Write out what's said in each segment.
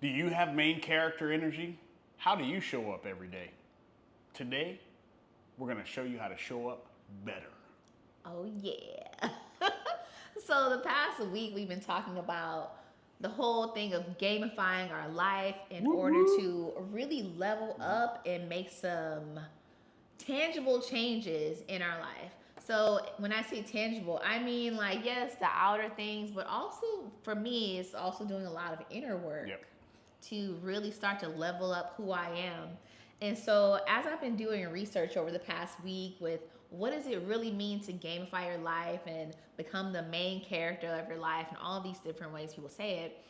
Do you have main character energy? How do you show up every day? Today, we're going to show you how to show up better. Oh, yeah. So, the past week, we've been talking about the whole thing of gamifying our life in order to really level up and make some tangible changes in our life. So when I say tangible, I mean like yes, the outer things, but also for me, it's also doing a lot of inner work Yep. to really start to level up who I am. And so as I've been doing research over the past week with what does it really mean to gamify your life and become the main character of your life and all these different ways people say it,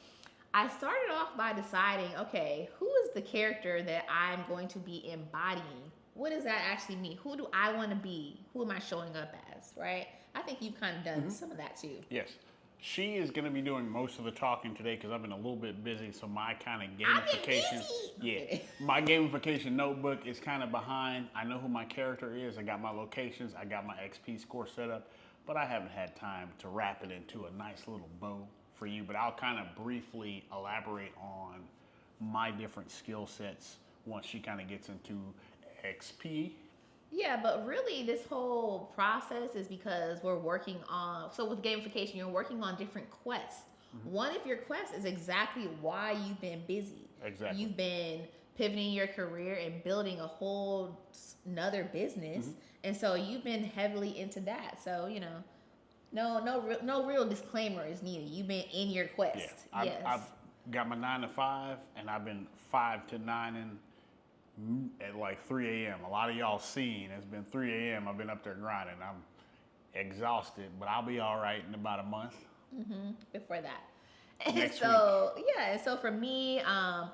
I started off by deciding, okay, who is the character that I'm going to be embodying? What does that actually mean? Who do I want to be? Who am I showing up as, right? I think you've kind of done some of that too. Yes. She is going to be doing most of the talking today because I've been a little bit busy. So my kind of I've been gamification, busy. my gamification notebook is kind of behind. I know who my character is. I got my locations. I got my XP score set up, but I haven't had time to wrap it into a nice little bow for you. But I'll kind of briefly elaborate on my different skill sets once she kind of gets into XP. Yeah, but really, this whole process is because we're working on. So with gamification, you're working on different quests. One of your quests is exactly why you've been busy. Exactly. You've been pivoting your career and building a whole another business, and so you've been heavily into that. So no real disclaimer is needed. You've been in your quest. Yeah, Yes. I've got my 9 to 5, and I've been 5 to 9 at like 3 a.m. A lot of y'all seen it's been 3 a.m. I've been up there grinding. I'm exhausted, but I'll be all right in about a month. Before that. And Next so yeah, and so for me, I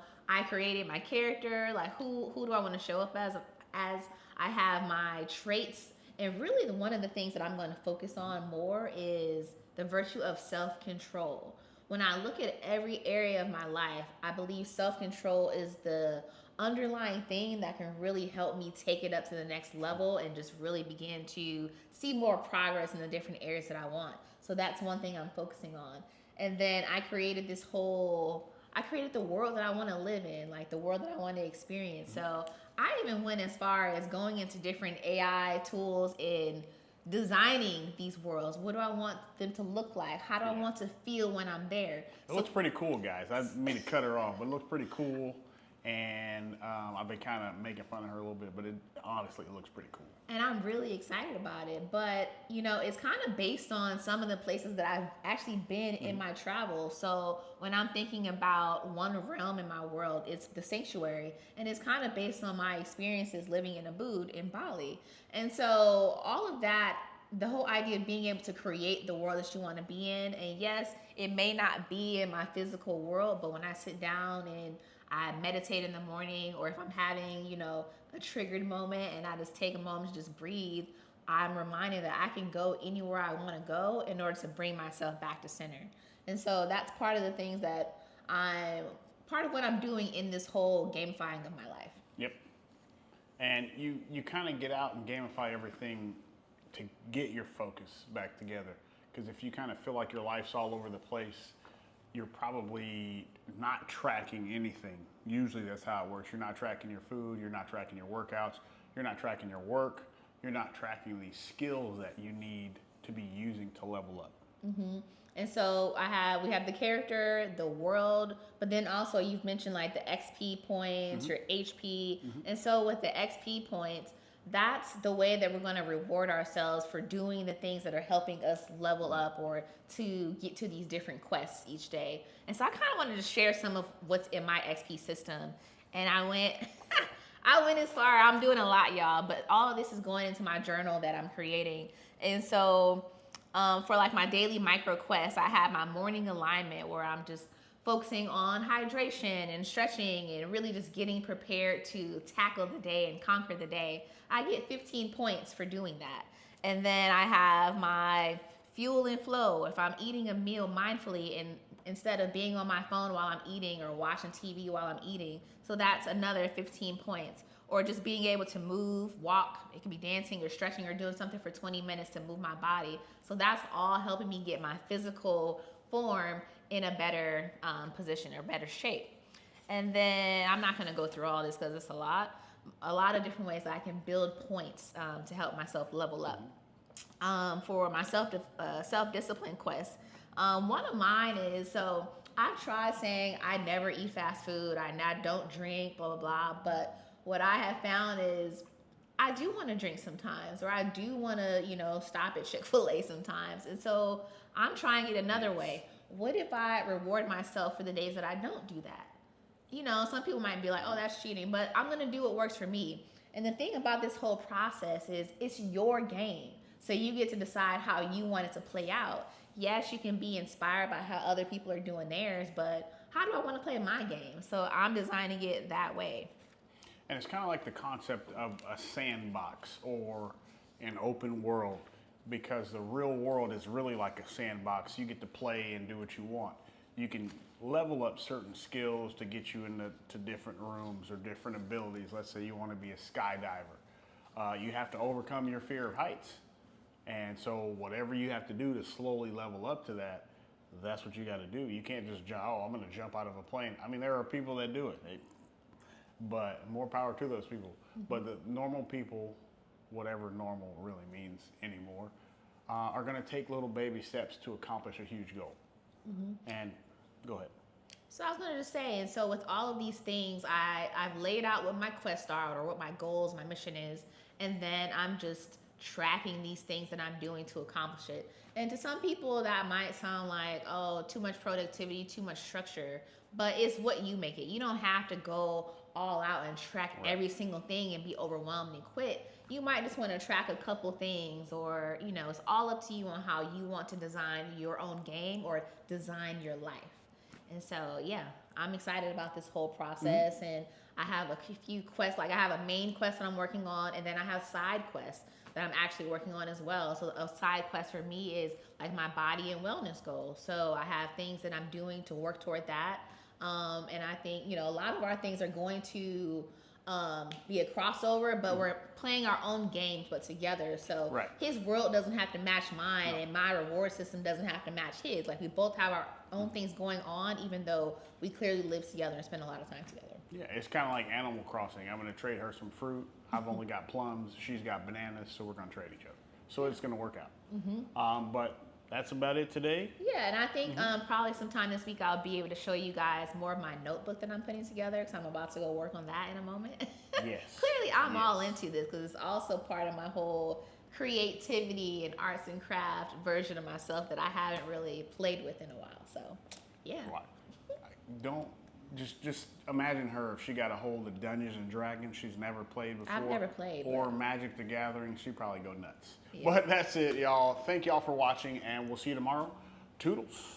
created my character, like who do I want to show up as I have my traits, and really one of the things that I'm going to focus on more is the virtue of self-control. When I look at every area of my life, I believe self-control is the underlying thing that can really help me take it up to the next level and just really begin to see more progress in the different areas that I want. So that's one thing I'm focusing on. And then I created the world that I want to live in, like the world that I want to experience. So I even went as far as going into different AI tools and designing these worlds. What do I want them to look like? How do I want to feel when I'm there? It looks pretty cool, guys. I didn't mean to cut her off, but it looks pretty cool. And I've been kind of making fun of her a little bit, but honestly, it looks pretty cool. And I'm really excited about it. But, it's kind of based on some of the places that I've actually been in my travels. So when I'm thinking about one realm in my world, it's the sanctuary. And it's kind of based on my experiences living in Ubud in Bali. And so all of that, the whole idea of being able to create the world that you want to be in. And yes, it may not be in my physical world, but when I sit down and I meditate in the morning, or if I'm having, a triggered moment and I just take a moment to just breathe, I'm reminded that I can go anywhere I want to go in order to bring myself back to center. And so that's part of the things that part of what I'm doing in this whole gamifying of my life. Yep. And you kind of get out and gamify everything to get your focus back together. Because if you kind of feel like your life's all over the place, you're probably not tracking anything. Usually that's how it works. You're not tracking your food, you're not tracking your workouts, you're not tracking your work, you're not tracking these skills that you need to be using to level up. And so we have the character, the world, but then also you've mentioned like the XP points, your HP. And so with the XP points, that's the way that we're going to reward ourselves for doing the things that are helping us level up or to get to these different quests each day. And so I kind of wanted to share some of what's in my XP system. And I went as far, I'm doing a lot, y'all, but all of this is going into my journal that I'm creating. And so for like my daily micro quest, I have my morning alignment where I'm just focusing on hydration and stretching and really just getting prepared to tackle the day and conquer the day. I get 15 points for doing that. And then I have my fuel and flow. If I'm eating a meal mindfully and instead of being on my phone while I'm eating or watching TV while I'm eating, so that's another 15 points. Or just being able to move, walk, it could be dancing or stretching or doing something for 20 minutes to move my body. So that's all helping me get my physical form in a better position or better shape. And then I'm not going to go through all this because it's a lot of different ways that I can build points to help myself level up. For my self-discipline quest, one of mine is, so I've tried saying I never eat fast food, I don't drink, blah, blah, blah. But what I have found is I do want to drink sometimes, or I do want to, stop at Chick-fil-A sometimes. And so I'm trying it another way. What if I reward myself for the days that I don't do that? Some people might be like, oh, that's cheating, but I'm going to do what works for me. And the thing about this whole process is it's your game. So you get to decide how you want it to play out. Yes, you can be inspired by how other people are doing theirs, but how do I want to play my game? So I'm designing it that way. And it's kind of like the concept of a sandbox or an open world, because the real world is really like a sandbox. You get to play and do what you want. You can level up certain skills to get you into different rooms or different abilities. Let's say you want to be a skydiver. You have to overcome your fear of heights. And so whatever you have to do to slowly level up to that, that's what you got to do. You can't just I'm going to jump out of a plane. I mean, there are people that do it, but more power to those people. Mm-hmm. But the normal people, whatever normal really means anymore, are going to take little baby steps to accomplish a huge goal. Mm-hmm. And go ahead. So I was going to just say, and so with all of these things, I've laid out what my quests are or what my goals, my mission is, and then I'm just tracking these things that I'm doing to accomplish it. And to some people that might sound like, oh, too much productivity, too much structure, but it's what you make it. You don't have to go all out and track every single thing and be overwhelmed and quit. You might just want to track a couple things, or it's all up to you on how you want to design your own game or design your life. And so I'm excited about this whole process. Mm-hmm. And I have a few quests. Like I have a main quest that I'm working on, and then I have side quests that I'm actually working on as well. So a side quest for me is like my body and wellness goal. So I have things that I'm doing to work toward that. And I think, a lot of our things are going to be a crossover, but we're playing our own games, but together. So his world doesn't have to match mine, and my reward system doesn't have to match his. Like we both have our own things going on, even though we clearly live together and spend a lot of time together. Yeah, it's kind of like Animal Crossing. I'm going to trade her some fruit. I've only got plums. She's got bananas, so we're going to trade each other. So it's going to work out. Mm-hmm. But that's about it today. Yeah, and I think probably sometime this week I'll be able to show you guys more of my notebook that I'm putting together, because I'm about to go work on that in a moment. Yes. Clearly, I'm all into this because it's also part of my whole creativity and arts and craft version of myself that I haven't really played with in a while. So, yeah. Don't just imagine her if she got a hold of Dungeons and Dragons she's never played before. I've never played. Or Magic the Gathering, she'd probably go nuts. Yeah. But that's it, y'all. Thank y'all for watching, and we'll see you tomorrow. Toodles.